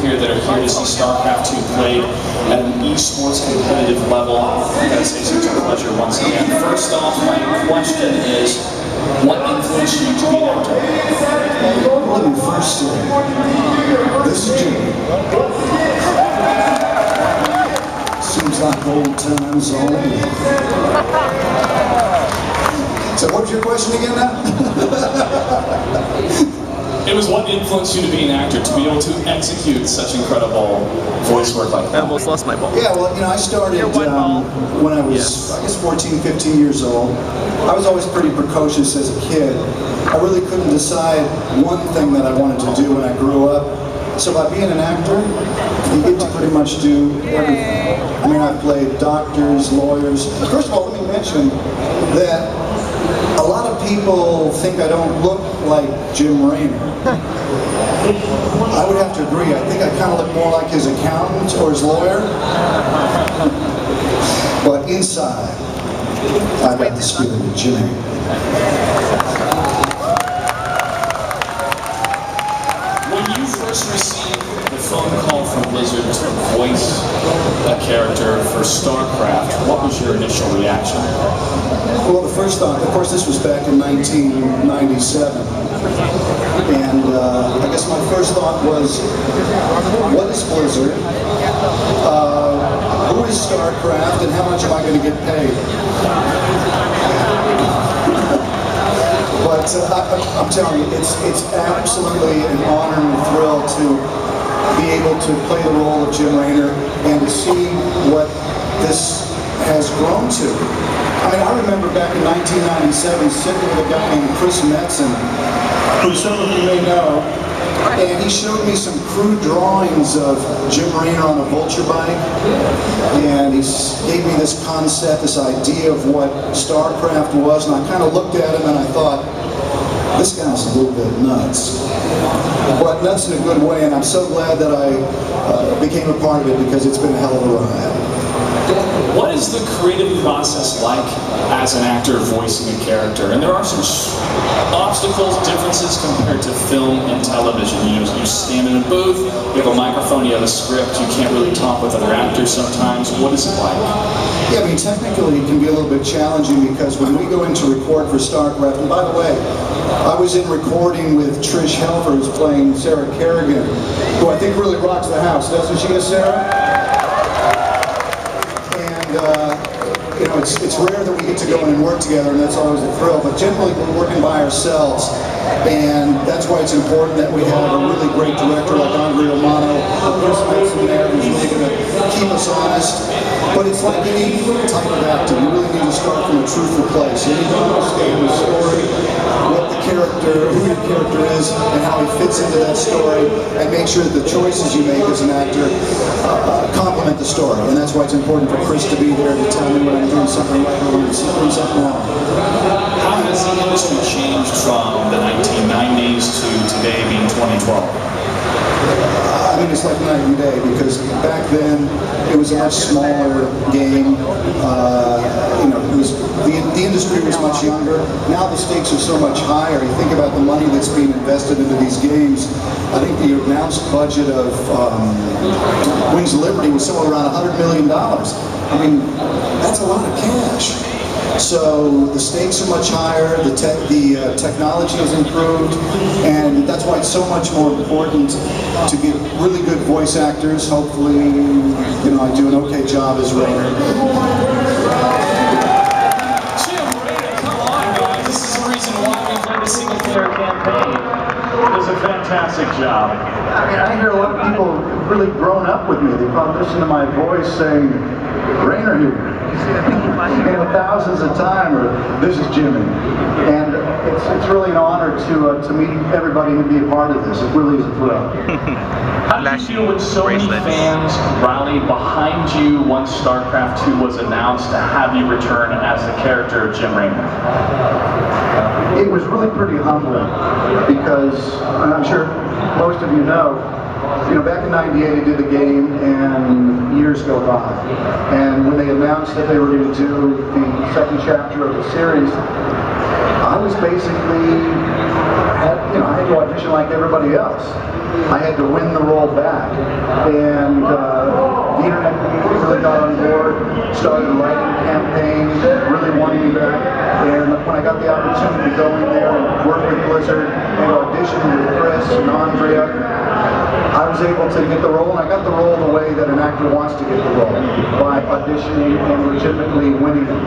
here that are here to see StarCraft 2 played at an esports competitive level. I gotta say, it's a pleasure once again. First off, my question is, what influenced you to be an actor? Well, let me first say, this is Jim. Seems like old times all over. So what's your question again now? It was what influenced you to be an actor, to be able to execute such incredible voice work like that. I almost lost my ball. Yeah, well, you know, I started when I was, I guess, 14, 15 years old. I was always pretty precocious as a kid. I really couldn't decide one thing that I wanted to do when I grew up. So by being an actor, you get to pretty much do everything. I mean, I've played doctors, lawyers. First of all, let me mention that a lot of people think I don't look like Jim Raynor. I would have to agree. I think I kind of look more like his accountant or his lawyer. But inside, I've got the spirit of Jimmy. When you first received the phone call from Blizzard to voice a character for StarCraft, what was your initial reaction? Well, the first thought, of course, this was back in 1997. And I guess my first thought was, what is Blizzard? Who is StarCraft? And how much am I going to get paid? But I'm telling you, it's absolutely an honor and a thrill to be able to play the role of Jim Raynor and to see what this has grown to. I mean, I remember back in 1997 sitting with a guy named Chris Metzen, who some of you may know, and he showed me some crude drawings of Jim Raynor on a vulture bike, and he gave me this concept, this idea of what StarCraft was, and I kind of looked at him and I thought, this guy's a little bit nuts. But nuts in a good way, and I'm so glad that I became a part of it because it's been a hell of a ride. What is the creative process like as an actor voicing a character? And there are some obstacles, differences compared to film and television. You know, you stand in a booth, you have a microphone, you have a script, you can't really talk with other actors sometimes. What is it like? Yeah, I mean, technically it can be a little bit challenging because when we go in to record for StarCraft, and by the way, I was in recording with Trish Helfer, who's playing Sarah Kerrigan, who I think really rocks the house, doesn't she, Sarah? You know, it's rare that we get to go in and work together, and that's always a thrill, but generally we're working by ourselves, and that's why it's important that we have a really great director like Andre Romano, Chris Mason there, who's really going to keep us honest. But it's like any type of acting, you really need to start from a truthful place. You need to understand the story, what the character, who your character is, and how he fits into that story, and make sure that the choices you make as an actor complement the story. And that's why it's important for Chris to be there to tell me when I'm doing something right or when I'm doing something wrong. How has the industry changed from the 1990s to today being 2012? I mean, it's like night and day, because back then it was a much smaller game. You know, it was the industry was much younger. Now the stakes are so much higher. You think about the money that's being invested into these games. I think the announced budget of Wings of Liberty was somewhere around $100 million. I mean, that's a lot of cash. So the stakes are much higher, the technology has improved, and that's why it's so much more important to get really good voice actors. Hopefully, you know, I do an okay job as Raynor. Jim Raynor, come on, guys. This is the reason why we played the single-player campaign. It was a fantastic job. I mean, I hear a lot of people really grown up with me. They probably listen to my voice saying, Raynor here. You know, thousands of times, or this is Jimmy. And it's really an honor to meet everybody and be a part of this. It really is a thrill. How did you feel when so many fans rallied behind you once StarCraft 2 was announced to have you return as the character of Jim Raynor? It was really pretty humbling because, and I'm sure most of you know, back in '98 I did the game and years go by. And when they announced that they were going to do the second chapter of the series, I was basically, I had to audition like everybody else. I had to win the role back. And the internet really got on board, started a writing campaign, really wanting me back. And when I got the opportunity to go in there and work with Blizzard and audition with Chris and Andrea, I was able to get the role, and I got the role the way that an actor wants to get the role, by auditioning and legitimately winning it.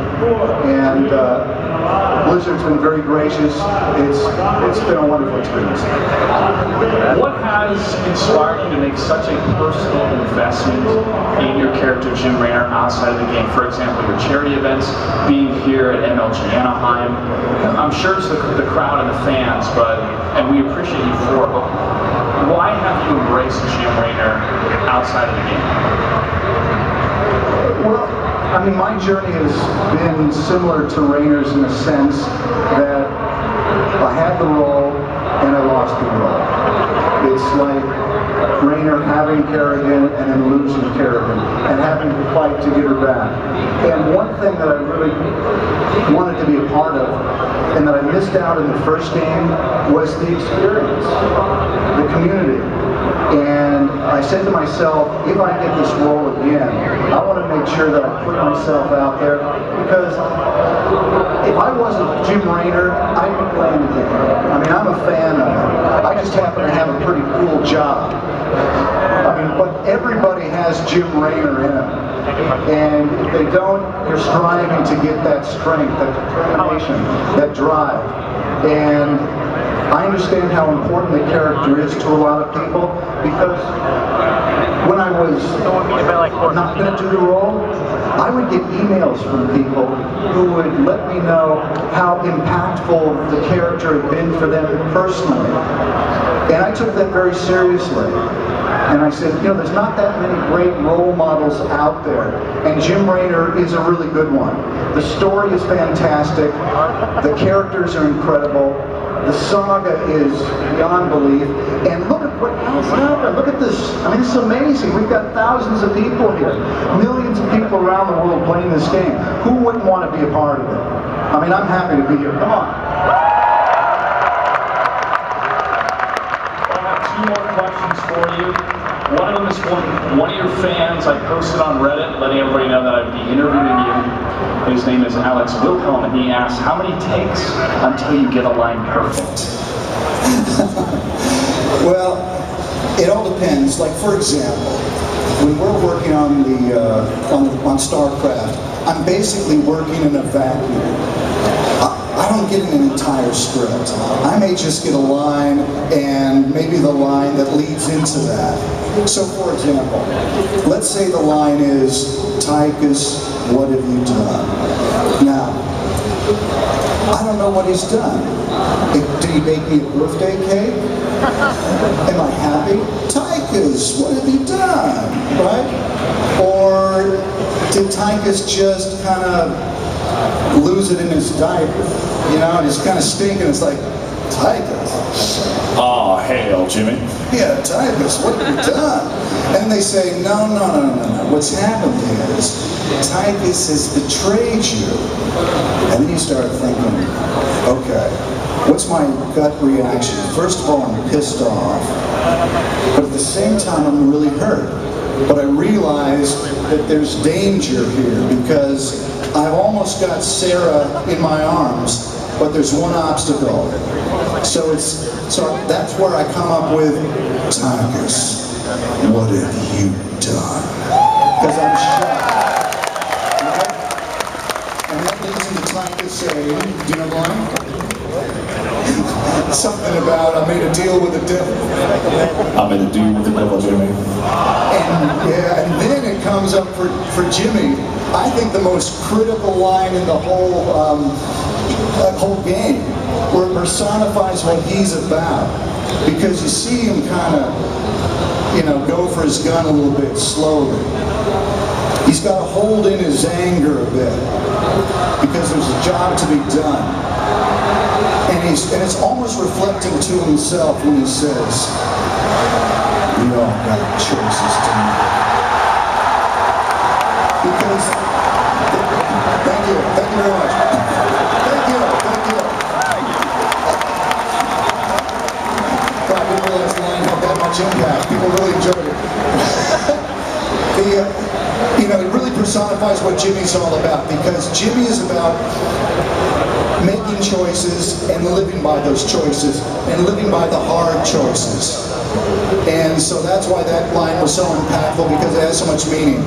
And Blizzard's been very gracious. It's been a wonderful experience. What has inspired you to make such a personal investment in your character Jim Raynor outside of the game? For example, your charity events, being here at MLG Anaheim. I'm sure it's the crowd and the fans, and we appreciate you for it. But why have you embraced Jim Raynor outside of the game? Well, I mean, my journey has been similar to Raynor's in the sense that I had the role and I lost the role. It's like Raynor having Kerrigan and then losing Kerrigan and having to fight to get her back. And one thing that I really wanted to be a part of and that I missed out in the first game was the experience, the community. And I said to myself, if I get this role again, I want to make sure that I put myself out there, because if I wasn't Jim Raynor, I'd be playing the game. I mean, I'm a fan of it. I just happen to have a pretty cool job. I mean, but everybody has Jim Raynor in them. And if they don't, you're striving to get that strength, that determination, that drive. And I understand how important the character is to a lot of people, because when I was not going to do the role, I would get emails from people who would let me know how impactful the character had been for them personally. And I took that very seriously. And I said, you know, there's not that many great role models out there, and Jim Raynor is a really good one. The story is fantastic, the characters are incredible, the saga is beyond belief, and look at what else happened. Look at this. I mean, it's amazing. We've got thousands of people here, millions of people around the world playing this game. Who wouldn't want to be a part of it? I mean, I'm happy to be here. Come on. I have two more questions for you. One of them is one of your fans. I posted on Reddit letting everybody know that I'd be interviewing you. His name is Alex Wilhelm, and he asked, how many takes until you get a line perfect? Well, it all depends. Like, for example, when we're working on on StarCraft, I'm basically working in a vacuum. I don't get an entire script. I may just get a line, and maybe the line that leads into that. So, for example, let's say the line is, Tychus, what have you done? Now, I don't know what he's done. Did he bake me a birthday cake? Am I happy? Tychus, what have you done? Right? Or did Tychus just kind of lose it in his diaper? You know, and he's kind of stinking. It's like, Tychus. Oh, hail, Jimmy. Yeah, Tychus, what have you done? And they say, no. What's happened is, Tychus has betrayed you. And then you start thinking, okay, what's my gut reaction? First of all, I'm pissed off. But at the same time, I'm really hurt. But I realize that there's danger here, because I've almost got Sarah in my arms, but there's one obstacle. So that's where I come up with, Tychus, what have you done? Because I'm shocked. Right? And that leads into Tychus saying, do you know why? Something about, I made a deal with the devil. I made a deal with the devil, Jimmy. And then it comes up for Jimmy, I think the most critical line in the whole game, where it personifies what he's about. Because you see him kind of, you know, go for his gun a little bit slowly. He's got to hold in his anger a bit, because there's a job to be done. And it's almost reflecting to himself when he says, we all got choices to make. Because, thank you very much. Thank you. I didn't realize the line had that much impact. People really enjoyed it. personifies what Jimmy's all about, because Jimmy is about making choices and living by those choices and living by the hard choices. And so that's why that line was so impactful, because it has so much meaning.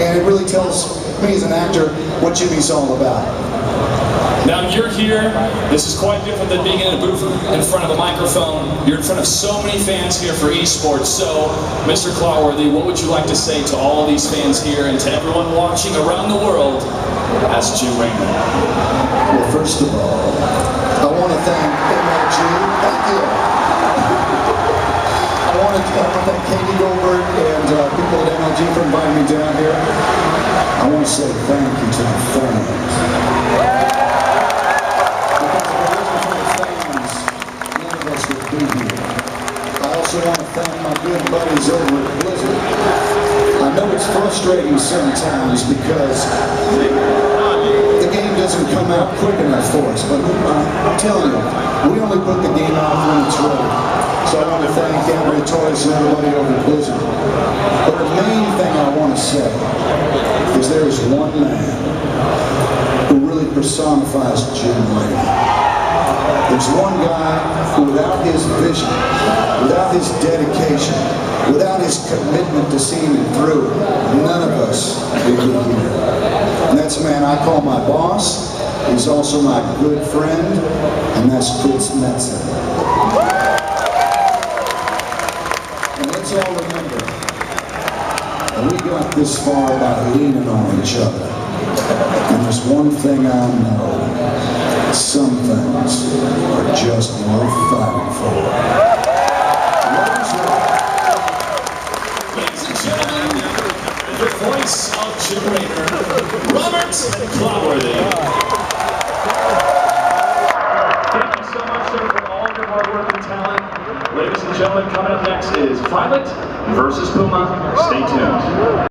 And it really tells me as an actor what Jimmy's all about. Now you're here, this is quite different than being in a booth in front of a microphone. You're in front of so many fans here for esports. So, Mr. Clotworthy, what would you like to say to all of these fans here and to everyone watching around the world as Jim Raynor? Well, first of all, I want to thank MLG. Thank you. I want to thank Katie Goldberg and people at MLG for inviting me down here. I want to say thank you to the fans. I also want to thank my good buddies over at Blizzard. I know it's frustrating sometimes because the game doesn't come out quick enough for us, but I'm telling you, we only put the game out when it's ready. So I want to thank Andrea Torres and everybody over at Blizzard. But the main thing I want to say is there is one man who really personifies Jim Raynor. There's one guy who, without his vision, without his dedication, without his commitment to seeing it through, none of us would be here. And that's a man I call my boss. He's also my good friend, and that's Chris Metzen. And let's all remember that we got this far by leaning on each other. And there's one thing I know. Some things are just worth fighting for. Ladies and gentlemen, the voice of Jim Raynor, Robert Clotworthy. Thank you so much, sir, for all your hard work and talent. Ladies and gentlemen, coming up next is Violet versus Puma. Stay tuned.